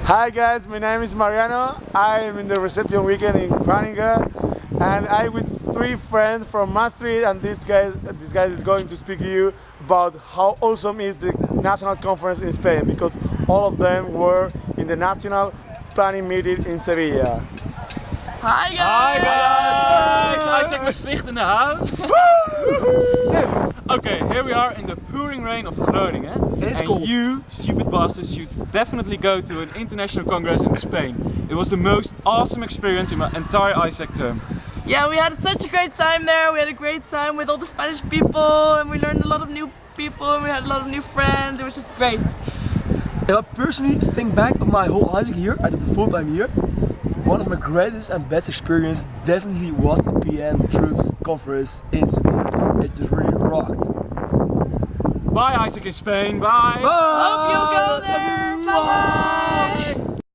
Hi guys, my name is Mariano. I am in the reception weekend in Groningen, and I with three friends from Maastricht, and this guy is going to speak to you about how awesome is the national conference in Spain, because all of them were in the national planning meeting in Sevilla. Hi guys! Hi guys! Isaac Maastricht in the house. Okay, here we are in the pouring rain of Groningen. It's and cold. you, stupid bastards, should definitely go to an international congress in Spain. It was the most awesome experience in my entire Isaac term. Yeah, we had such a great time there. We had a great time with all the Spanish people, and we learned a lot of new people, and we had a lot of new friends. It was just great. If I personally think back of my whole Isaac year, I did the full time year. One of my greatest and best experience definitely was the PM Troops conference in Sevilla. It just really rocked. Bye Isaac in Spain, bye! Hope you go there. Bye bye.